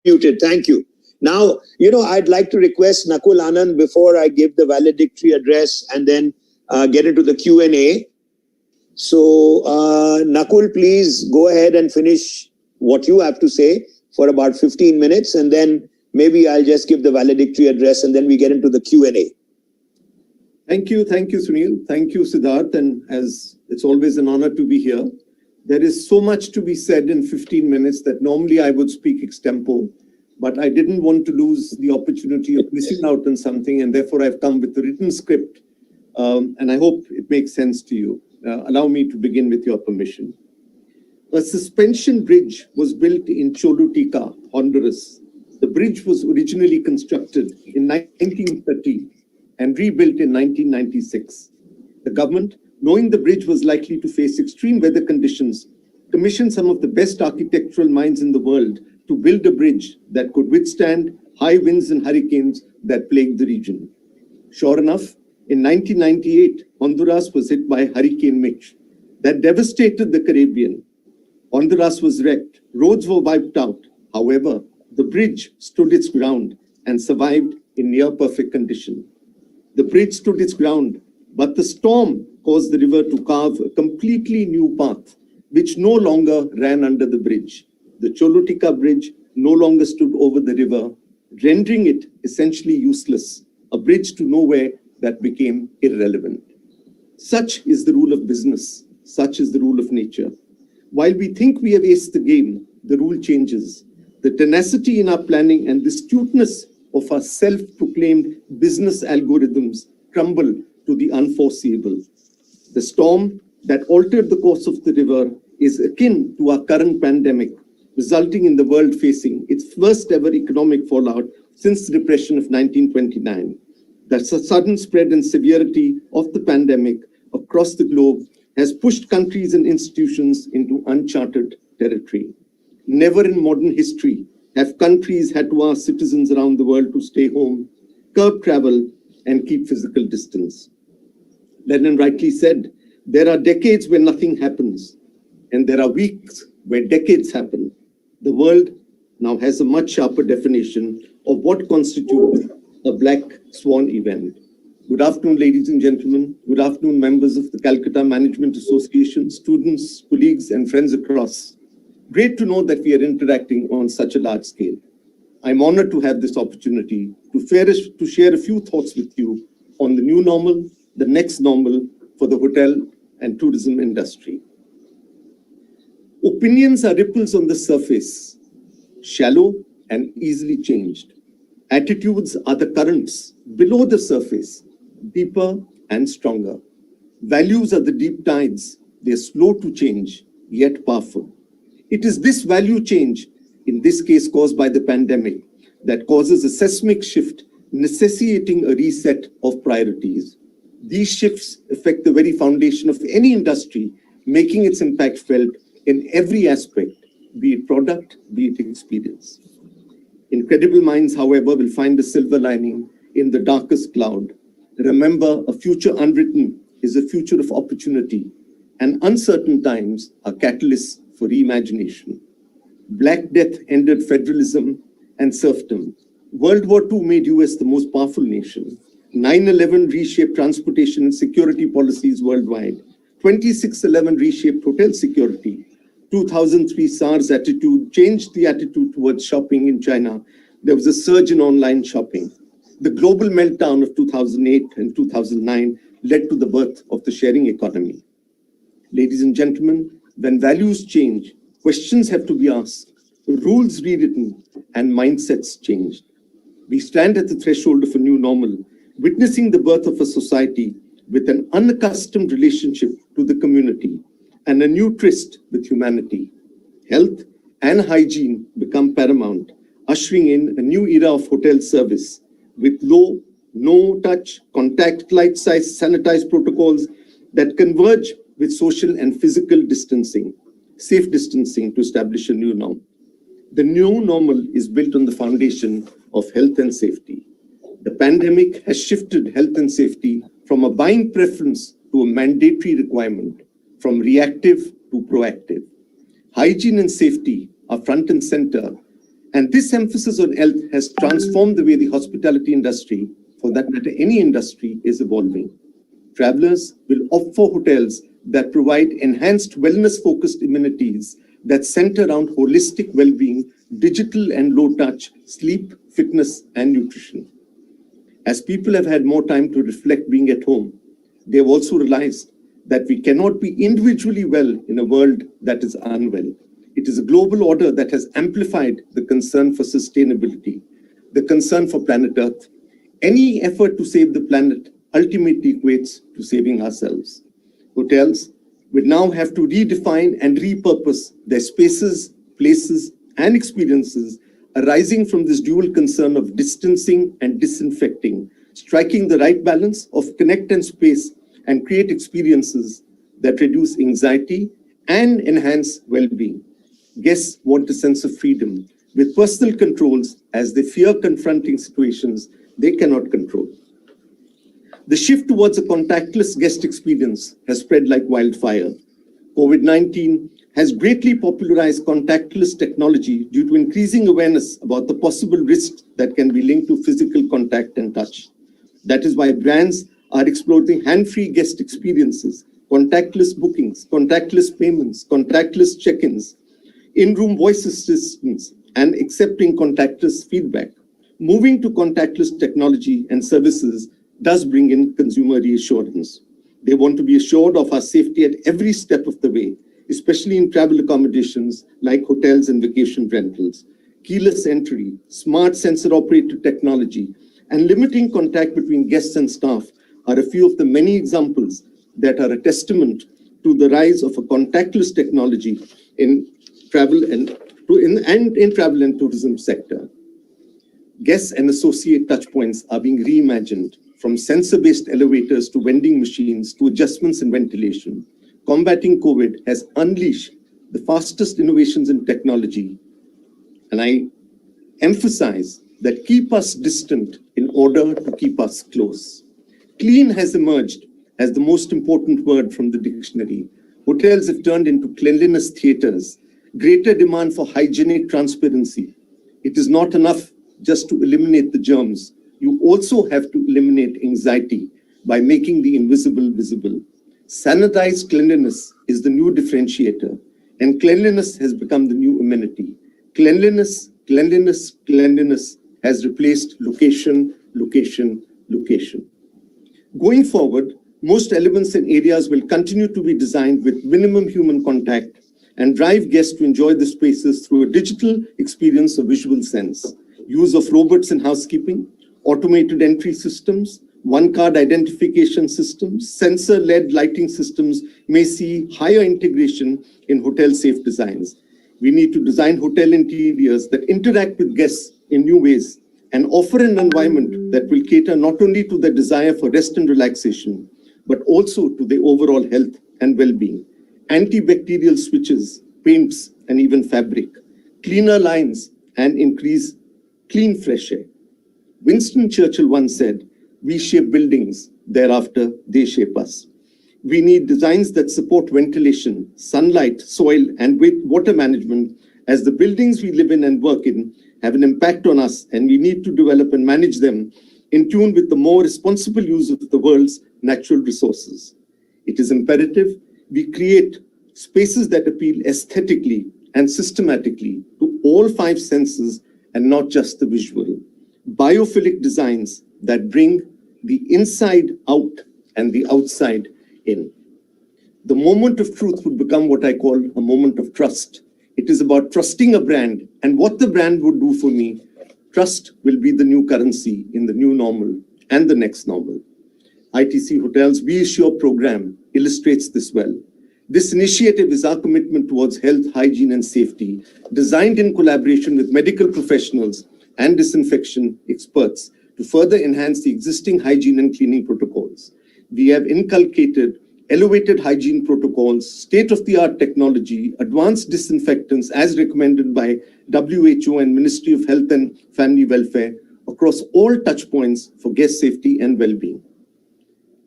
Muted. Thank you. Now, I'd like to request Nakul Anand before I give the valedictory address and then get into the Q&A. So, Nakul, please go ahead and finish what you have to say for about 15 minutes, and then maybe I'll just give the valedictory address and then we get into the Q&A. Thank you, Sunil. Thank you, Siddharth. And as it's always an honor to be here, there is so much to be said in 15 minutes that normally I would speak extempo, but I didn't want to lose the opportunity of missing out on something, and therefore I've come with a written script, and I hope it makes sense to you. Allow me to begin with your permission. A suspension bridge was built in Choluteca, Honduras. The bridge was originally constructed in 1930 and rebuilt in 1996. The government, knowing the bridge was likely to face extreme weather conditions, commissioned some of the best architectural minds in the world to build a bridge that could withstand high winds and hurricanes that plagued the region. Sure enough, in 1998, Honduras was hit by Hurricane Mitch that devastated the Caribbean. Honduras was wrecked, roads were wiped out. However, the bridge stood its ground and survived in near-perfect condition. The bridge stood its ground, but the storm caused the river to carve a completely new path, which no longer ran under the bridge. The Choluteca Bridge no longer stood over the river, rendering it essentially useless, a bridge to nowhere that became irrelevant. Such is the rule of business. Such is the rule of nature. While we think we have aced the game, the rule changes. The tenacity in our planning and the astuteness of our self-proclaimed business algorithms crumble to the unforeseeable. The storm that altered the course of the river is akin to our current pandemic, resulting in the world facing its first ever economic fallout since the Depression of 1929. The sudden spread and severity of the pandemic across the globe has pushed countries and institutions into uncharted territory. Never in modern history have countries had to ask citizens around the world to stay home, curb travel, and keep physical distance. Lenin rightly said, there are decades where nothing happens, and there are weeks where decades happen. The world now has a much sharper definition of what constitutes a black swan event. Good afternoon, ladies and gentlemen. Good afternoon, members of the Calcutta Management Association, students, colleagues, and friends across. Great to know that we are interacting on such a large scale. I'm honored to have this opportunity to share a few thoughts with you on the new normal, the next normal for the hotel and tourism industry. Opinions are ripples on the surface, shallow and easily changed. Attitudes are the currents below the surface, deeper and stronger. Values are the deep tides. They're slow to change, yet powerful. It is this value change, in this case caused by the pandemic, that causes a seismic shift, necessitating a reset of priorities. These shifts affect the very foundation of any industry, making its impact felt in every aspect, be it product, be it experience. Incredible minds, however, will find a silver lining in the darkest cloud. Remember, a future unwritten is a future of opportunity, and uncertain times are catalysts for reimagination. Black Death ended federalism and serfdom. World War II made US the most powerful nation. 9/11 reshaped transportation and security policies worldwide. 26/11 reshaped hotel security. 2003 SARS attitude changed the attitude towards shopping in China. There was a surge in online shopping. The global meltdown of 2008 and 2009 led to the birth of the sharing economy. Ladies and gentlemen, when values change, questions have to be asked, rules rewritten, and mindsets changed. We stand at the threshold of a new normal, witnessing the birth of a society with an unaccustomed relationship to the community and a new tryst with humanity. Health and hygiene become paramount, ushering in a new era of hotel service with low, no-touch, contact light-size sanitized protocols that converge with social and physical distancing, safe distancing to establish a new norm. The new normal is built on the foundation of health and safety. The pandemic has shifted health and safety from a buying preference to a mandatory requirement, from reactive to proactive. Hygiene and safety are front and center And this emphasis on health has transformed the way the hospitality industry, for that matter, any industry, is evolving. Travelers will opt for hotels that provide enhanced wellness-focused amenities that center around holistic well-being, digital and low-touch, sleep, fitness, and nutrition. As people have had more time to reflect being at home, they have also realized that we cannot be individually well in a world that is unwell. It is a global order that has amplified the concern for sustainability, the concern for planet Earth. Any effort to save the planet ultimately equates to saving ourselves. Hotels will now have to redefine and repurpose their spaces, places, and experiences arising from this dual concern of distancing and disinfecting, striking the right balance of connect and space and create experiences that reduce anxiety and enhance well-being. Guests want a sense of freedom with personal controls as they fear confronting situations they cannot control. The shift towards a contactless guest experience has spread like wildfire. COVID-19 has greatly popularized contactless technology due to increasing awareness about the possible risks that can be linked to physical contact and touch. That is why brands are exploring hand-free guest experiences, contactless bookings, contactless payments, contactless check-ins, in-room voice assistants, and accepting contactless feedback. Moving to contactless technology and services does bring in consumer reassurance. They want to be assured of our safety at every step of the way, especially in travel accommodations like hotels and vacation rentals. Keyless entry, smart sensor-operated technology, and limiting contact between guests and staff are a few of the many examples that are a testament to the rise of a contactless technology in travel and travel and tourism sector. Guests and associate touchpoints are being reimagined, from sensor-based elevators to vending machines to adjustments in ventilation. Combating COVID has unleashed the fastest innovations in technology, and I emphasize that keep us distant in order to keep us close. Clean has emerged as the most important word from the dictionary. Hotels have turned into cleanliness theaters, greater demand for hygienic transparency. It is not enough just to eliminate the germs. You also have to eliminate anxiety by making the invisible visible. Sanitized cleanliness is the new differentiator, and cleanliness has become the new amenity. Cleanliness, cleanliness, cleanliness has replaced location, location, location. Going forward, most elements and areas will continue to be designed with minimum human contact and drive guests to enjoy the spaces through a digital experience of visual sense. Use of robots in housekeeping, automated entry systems, one-card identification systems, sensor-led lighting systems may see higher integration in hotel-safe designs. We need to design hotel interiors that interact with guests in new ways and offer an environment that will cater not only to their desire for rest and relaxation, but also to their overall health and well-being. Antibacterial switches, paints, and even fabric, cleaner lines, and increase clean fresh air. Winston Churchill once said, "We shape buildings, thereafter they shape us." We need designs that support ventilation, sunlight, soil, and water management, as the buildings we live in and work in have an impact on us, and we need to develop and manage them in tune with the more responsible use of the world's natural resources. It is imperative we create spaces that appeal aesthetically and systematically to all five senses and not just the visual. Biophilic designs that bring the inside out and the outside in. The moment of truth would become what I call a moment of trust. It is about trusting a brand and what the brand would do for me. Trust will be the new currency in the new normal and the next normal. ITC Hotels We Assure program illustrates this well. This initiative is our commitment towards health, hygiene, and safety, designed in collaboration with medical professionals and disinfection experts to further enhance the existing hygiene and cleaning protocols. We have inculcated elevated hygiene protocols, state-of-the-art technology, advanced disinfectants as recommended by WHO and Ministry of Health and Family Welfare across all touchpoints for guest safety and well-being.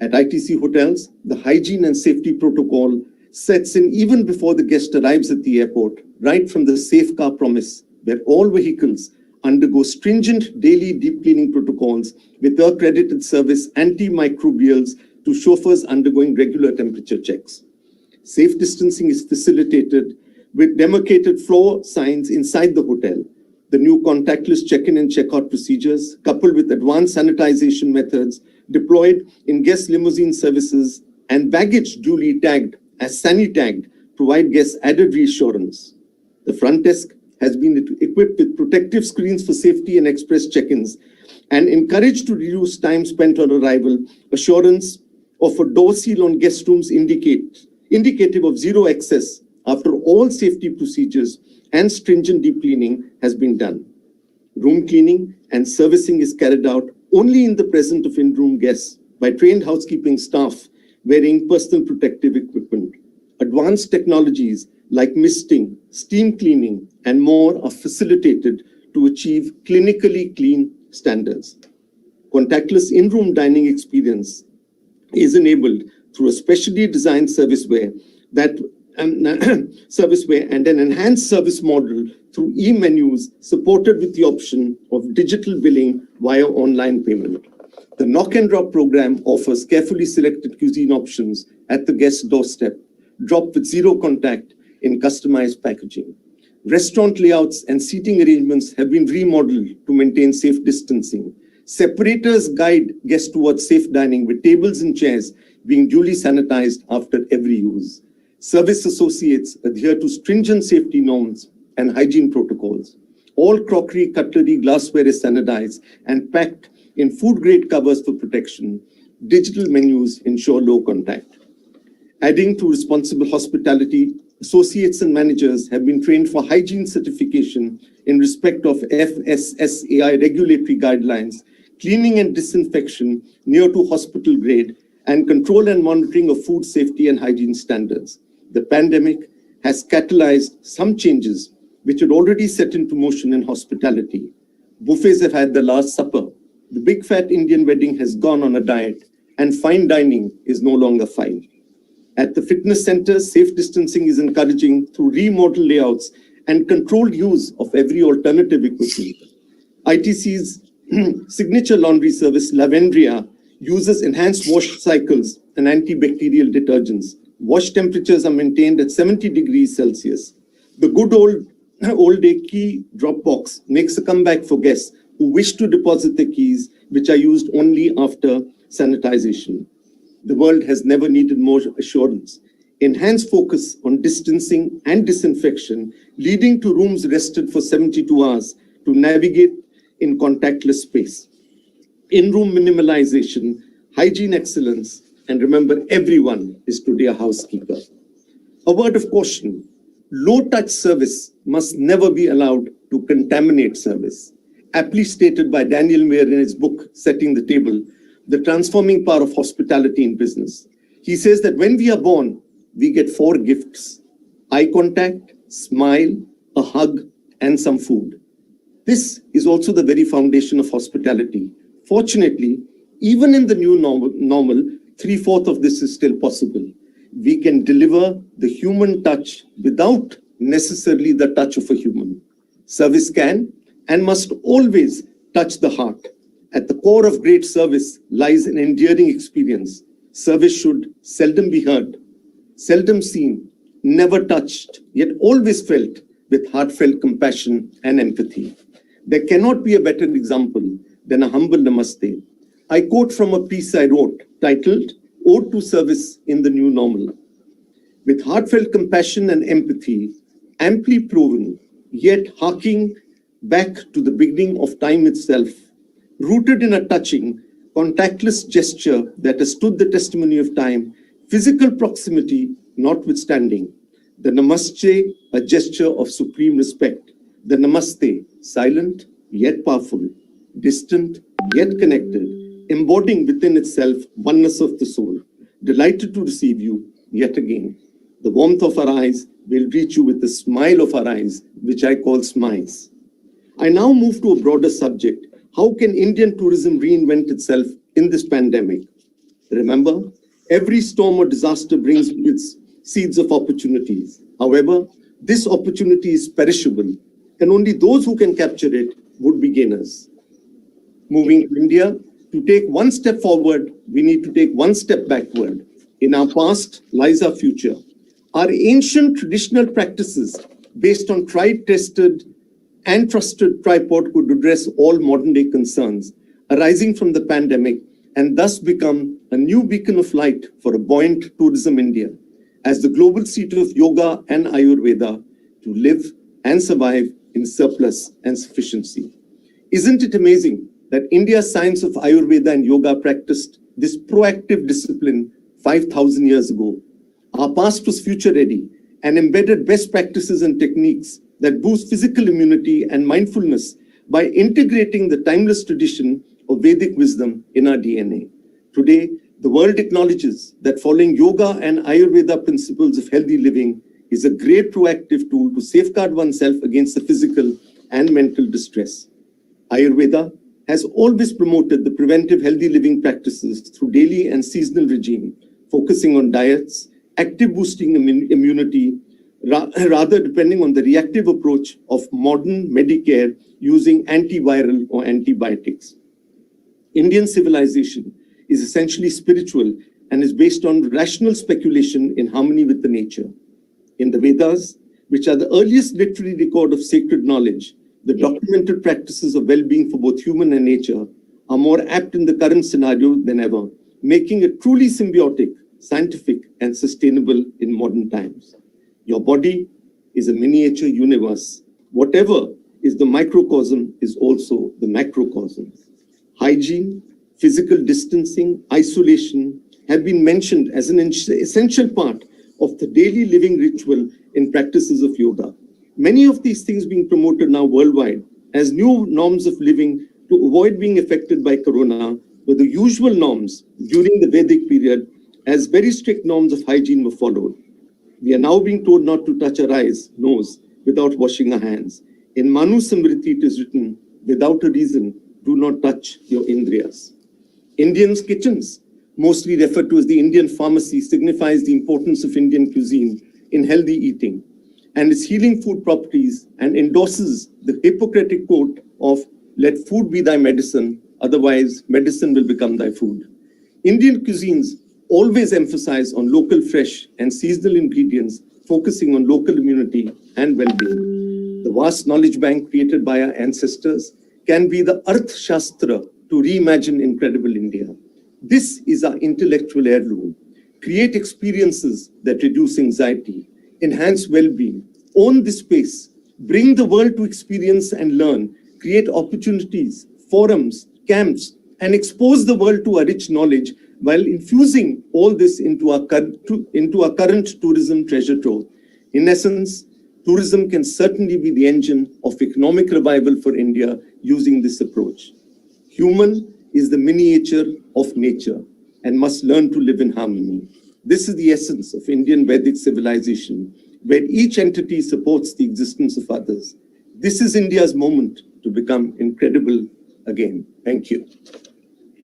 At ITC Hotels, the hygiene and safety protocol sets in even before the guest arrives at the airport, right from the safe car promise where all vehicles undergo stringent daily deep cleaning protocols with accredited service antimicrobials to chauffeurs undergoing regular temperature checks. Safe distancing is facilitated with demarcated floor signs inside the hotel. The new contactless check-in and check-out procedures, coupled with advanced sanitization methods deployed in guest limousine services and baggage duly tagged as Sani-tagged, provide guests added reassurance. The front desk has been equipped with protective screens for safety and express check-ins and encouraged to reduce time spent on arrival. Assurance of a door seal on guest rooms indicative of zero access after all safety procedures and stringent deep cleaning has been done. Room cleaning and servicing is carried out only in the presence of in-room guests by trained housekeeping staff wearing personal protective equipment. Advanced technologies like misting, steam cleaning, and more are facilitated to achieve clinically clean standards. Contactless in-room dining experience is enabled through a specially designed serviceware and an enhanced service model through e-menus supported with the option of digital billing via online payment. The knock and drop program offers carefully selected cuisine options at the guest's doorstep, dropped with zero contact in customized packaging. Restaurant layouts and seating arrangements have been remodeled to maintain safe distancing. Separators guide guests towards safe dining with tables and chairs being duly sanitized after every use. Service associates adhere to stringent safety norms and hygiene protocols. All crockery, cutlery, glassware is sanitized and packed in food-grade covers for protection. Digital menus ensure low contact. Adding to responsible hospitality, associates and managers have been trained for hygiene certification in respect of FSSAI regulatory guidelines, cleaning and disinfection near to hospital grade, and control and monitoring of food safety and hygiene standards. The pandemic has catalyzed some changes which had already set into motion in hospitality. Buffets have had the last supper. The big fat Indian wedding has gone on a diet, and fine dining is no longer fine. At the fitness centers, safe distancing is encouraging through remodeled layouts and controlled use of every alternative equipment. ITC's signature laundry service, Lavendria, uses enhanced wash cycles and antibacterial detergents. Wash temperatures are maintained at 70 degrees Celsius. The good old day key drop box makes a comeback for guests who wish to deposit their keys, which are used only after sanitization. The world has never needed more assurance. Enhanced focus on distancing and disinfection, leading to rooms rested for 72 hours to navigate in contactless space. In-room minimalization, hygiene excellence, and remember, everyone is today a housekeeper. A word of caution, low-touch service must never be allowed to contaminate service. Aptly stated by Daniel Mayer in his book, Setting the Table, The Transforming Power of Hospitality in Business. He says that when we are born, we get 4 gifts: eye contact, smile, a hug, and some food. This is also the very foundation of hospitality. Fortunately, even in the new normal, 3/4 of this is still possible. We can deliver the human touch without necessarily the touch of a human. Service can and must always touch the heart. At the core of great service lies an endearing experience. Service should seldom be heard, seldom seen, never touched, yet always felt with heartfelt compassion and empathy. There cannot be a better example than a humble namaste. I quote from a piece I wrote titled Ode to Service in the New Normal. With heartfelt compassion and empathy, amply proven, yet harking back to the beginning of time itself, rooted in a touching, contactless gesture that has stood the testimony of time, physical proximity notwithstanding. The namaste, a gesture of supreme respect. The namaste, silent yet powerful, distant yet connected, embodying within itself oneness of the soul. Delighted to receive you yet again. The warmth of our eyes will reach you with the smile of our eyes, which I call smiles. I now move to a broader subject. How can Indian tourism reinvent itself in this pandemic? Remember, every storm or disaster brings with it seeds of opportunities. However, this opportunity is perishable and only those who can capture it would be gainers. Moving to India, to take one step forward, we need to take one step backward. In our past lies our future. Our ancient traditional practices based on tried, tested, and trusted tripod could address all modern day concerns arising from the pandemic and thus become a new beacon of light for a buoyant tourism India as the global seat of yoga and Ayurveda to live and survive in surplus and sufficiency. Isn't it amazing that India's science of Ayurveda and yoga practiced this proactive discipline 5,000 years ago? Our past was future ready and embedded best practices and techniques that boost physical immunity and mindfulness by integrating the timeless tradition of Vedic wisdom in our DNA. Today, the world acknowledges that following yoga and Ayurveda principles of healthy living is a great proactive tool to safeguard oneself against the physical and mental distress. Ayurveda has always promoted the preventive healthy living practices through daily and seasonal regime, focusing on diets, active boosting immunity, rather depending on the reactive approach of modern Medicare using antiviral or antibiotics. Indian civilization is essentially spiritual and is based on rational speculation in harmony with the nature. In the Vedas, which are the earliest literary record of sacred knowledge, the documented practices of well-being for both human and nature are more apt in the current scenario than ever, making it truly symbiotic, scientific, and sustainable in modern times. Your body is a miniature universe. Whatever is the microcosm is also the macrocosm. Hygiene, physical distancing, isolation have been mentioned as an essential part of the daily living ritual in practices of yoga. Many of these things being promoted now worldwide as new norms of living to avoid being affected by corona were the usual norms during the Vedic period as very strict norms of hygiene were followed. We are now being told not to touch our eyes, nose, without washing our hands. In Manu Smriti it is written, without a reason, do not touch your indriyas. Indians' kitchens, mostly referred to as the Indian pharmacy, signifies the importance of Indian cuisine in healthy eating and its healing food properties and endorses the Hippocratic quote of, let food be thy medicine, otherwise medicine will become thy food. Indian cuisines always emphasize on local fresh and seasonal ingredients, focusing on local immunity and well-being. The vast knowledge bank created by our ancestors can be the Arth Shastra to reimagine incredible India. This is our intellectual heirloom. Create experiences that reduce anxiety, enhance well-being, own this space, bring the world to experience and learn, create opportunities, forums, camps, and expose the world to a rich knowledge while infusing all this into our current tourism treasure trove. In essence, tourism can certainly be the engine of economic revival for India using this approach. Human is the miniature of nature and must learn to live in harmony. This is the essence of Indian Vedic civilization, where each entity supports the existence of others. This is India's moment to become incredible again. Thank you.